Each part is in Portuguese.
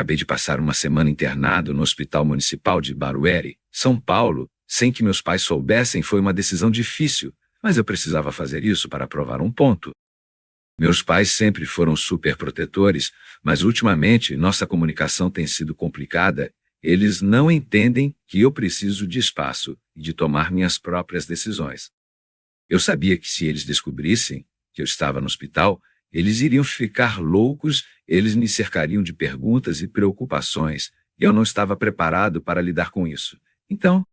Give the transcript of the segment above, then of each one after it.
Acabei de passar uma semana internado no Hospital Municipal de Barueri, São Paulo, sem que meus pais soubessem. Foi uma decisão difícil, mas eu precisava fazer isso para provar um ponto. Meus pais sempre foram super protetores, mas ultimamente nossa comunicação tem sido complicada. Eles não entendem que eu preciso de espaço e de tomar minhas próprias decisões. Eu sabia que se eles descobrissem que eu estava no hospital, eles iriam ficar loucos, eles me cercariam de perguntas e preocupações, e eu não estava preparado para lidar com isso. Então,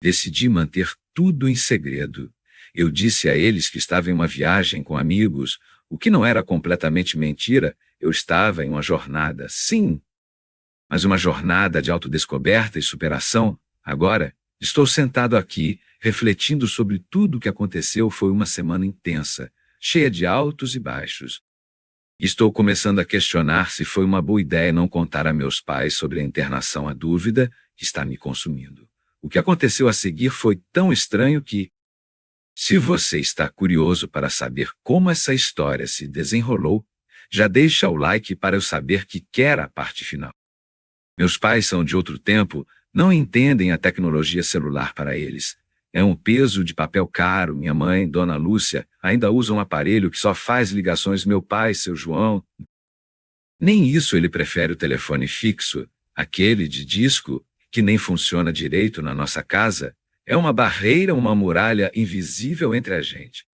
decidi manter tudo em segredo. Eu disse a eles que estava em uma viagem com amigos, o que não era completamente mentira. Eu estava em uma jornada, sim, mas uma jornada de autodescoberta e superação. Agora, estou sentado aqui, refletindo sobre tudo o que aconteceu. Foi uma semana intensa, cheia de altos e baixos. Estou começando a questionar se foi uma boa ideia não contar a meus pais sobre a internação. A dúvida está me consumindo. O que aconteceu a seguir foi tão estranho que, se você está curioso para saber como essa história se desenrolou, já deixa o like para eu saber que quer a parte final. Meus pais são de outro tempo, não entendem a tecnologia celular. Para eles é um peso de papel caro. Minha mãe, Dona Lúcia, ainda usa um aparelho que só faz ligações. Meu pai, seu João, nem isso. Ele prefere o telefone fixo, aquele de disco, que nem funciona direito na nossa casa. É uma barreira, uma muralha invisível entre a gente.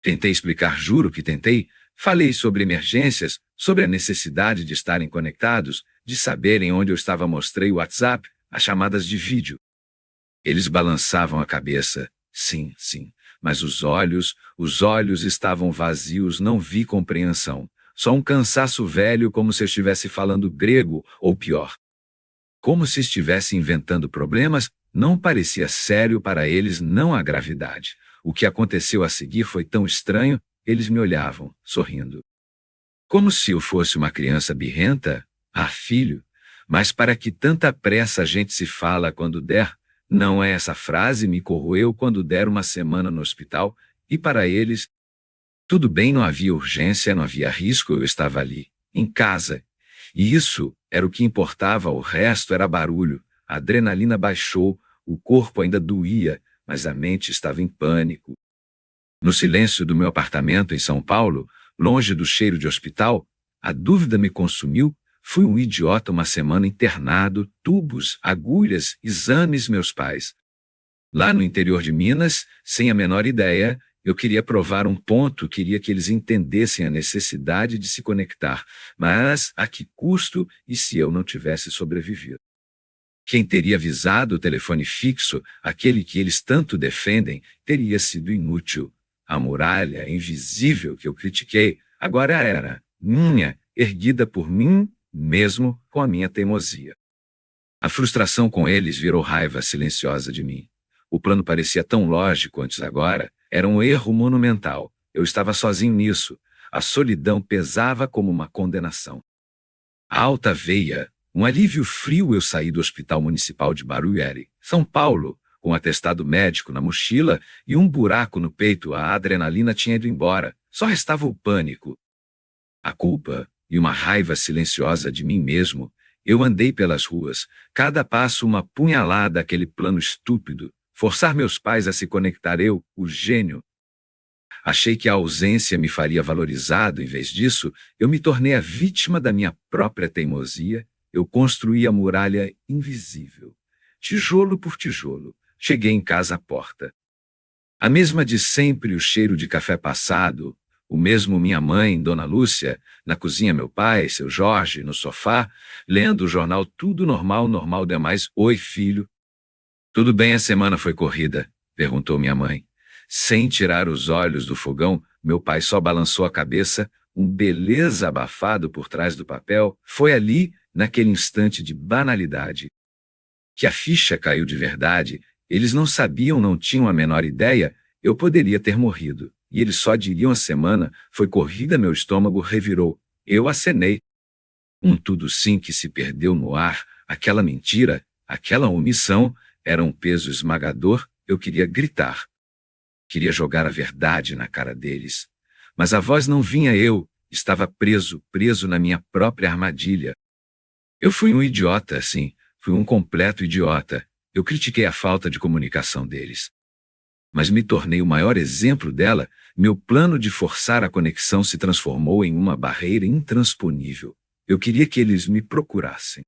Tentei explicar, juro que tentei. Falei sobre emergências, sobre a necessidade de estarem conectados, de saberem onde eu estava. Mostrei o WhatsApp, as chamadas de vídeo. Eles balançavam a cabeça. Sim, sim, mas os olhos estavam vazios. Não vi compreensão. Só um cansaço velho, como se eu estivesse falando grego, ou pior, como se estivesse inventando problemas. Não parecia sério para eles, não a gravidade. O que aconteceu a seguir foi tão estranho. Eles me olhavam, sorrindo, como se eu fosse uma criança birrenta. Ah, filho, mas para que tanta pressa? A gente se fala quando der. Não é essa frase me corroeu. Quando der uma semana no hospital. E para eles, tudo bem, não havia urgência, não havia risco. Eu estava ali, em casa. E isso era o que importava. O resto era barulho. A adrenalina baixou, o corpo ainda doía, mas a mente estava em pânico. No silêncio do meu apartamento em São Paulo, longe do cheiro de hospital, a dúvida me consumiu. Fui um idiota. Uma semana internado, tubos, agulhas, exames. Meus pais, lá no interior de Minas, sem a menor ideia. Eu queria provar um ponto, queria que eles entendessem a necessidade de se conectar. Mas a que custo? E se eu não tivesse sobrevivido? Quem teria avisado? O telefone fixo, aquele que eles tanto defendem, teria sido inútil. A muralha invisível que eu critiquei agora era minha, erguida por mim mesmo com a minha teimosia. A frustração com eles virou raiva silenciosa de mim. O plano parecia tão lógico antes. Agora era um erro monumental. Eu estava sozinho nisso. A solidão pesava como uma condenação. A alta veia, um alívio frio. Eu saí do Hospital Municipal de Barueri, São Paulo, com um atestado médico na mochila e um buraco no peito. A adrenalina tinha ido embora. Só restava o pânico, a culpa e uma raiva silenciosa de mim mesmo. Eu andei pelas ruas, cada passo uma punhalada. Aquele plano estúpido, forçar meus pais a se conectar. Eu, o gênio, achei que a ausência me faria valorizado. Em vez disso, eu me tornei a vítima da minha própria teimosia. Eu construí a muralha invisível, tijolo por tijolo. Cheguei em casa, a porta, a mesma de sempre, o cheiro de café passado, o mesmo. Minha mãe, Dona Lúcia, na cozinha. Meu pai, seu Jorge, no sofá, lendo o jornal. Tudo normal, normal demais. Oi, filho. Tudo bem? A semana foi corrida? Perguntou minha mãe, sem tirar os olhos do fogão. Meu pai só balançou a cabeça. Um beleza abafado por trás do papel. Foi ali, naquele instante de banalidade, que a ficha caiu de verdade. Eles não sabiam, não tinham a menor ideia. Eu poderia ter morrido, e eles só diriam: a semana foi corrida. Meu estômago revirou. Eu acenei. Um tudo sim que se perdeu no ar. Aquela mentira, aquela omissão, era um peso esmagador. Eu queria gritar. Queria jogar a verdade na cara deles. Mas a voz não vinha. Eu estava preso na minha própria armadilha. Eu fui um idiota, sim, fui um completo idiota. Eu critiquei a falta de comunicação deles. Mas me tornei o maior exemplo dela. Meu plano de forçar a conexão se transformou em uma barreira intransponível. Eu queria que eles me procurassem.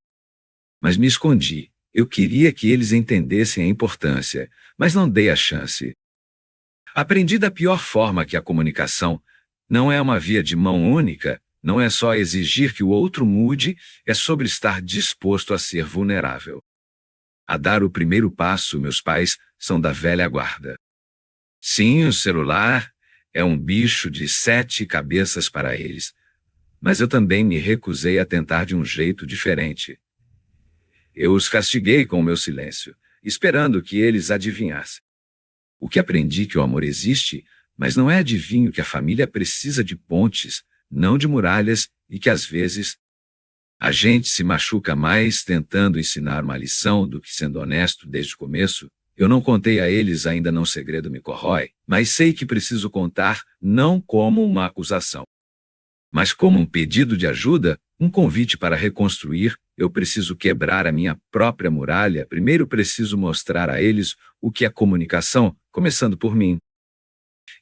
Mas me escondi. Eu queria que eles entendessem a importância, mas não dei a chance. Aprendi da pior forma que a comunicação não é uma via de mão única, não é só exigir que o outro mude, é sobre estar disposto a ser vulnerável. A dar o primeiro passo, meus pais são da velha guarda. Sim, o celular é um bicho de 7 cabeças para eles, mas eu também me recusei a tentar de um jeito diferente. Eu os castiguei com o meu silêncio, esperando que eles adivinhassem. O que aprendi que o amor existe, mas não é adivinho que a família precisa de pontes, não de muralhas, e que às vezes a gente se machuca mais tentando ensinar uma lição do que sendo honesto desde o começo. Eu não contei a eles, ainda não segredo me corrói, mas sei que preciso contar não como uma acusação, mas como um pedido de ajuda, um convite para reconstruir. Eu preciso quebrar a minha própria muralha. Primeiro preciso mostrar a eles o que é comunicação, começando por mim.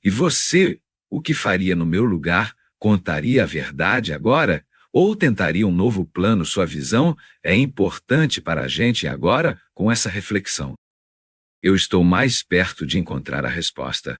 E você, o que faria no meu lugar? Contaria a verdade agora? Ou tentaria um novo plano? Sua visão é importante para a gente agora, com essa reflexão. Eu estou mais perto de encontrar a resposta.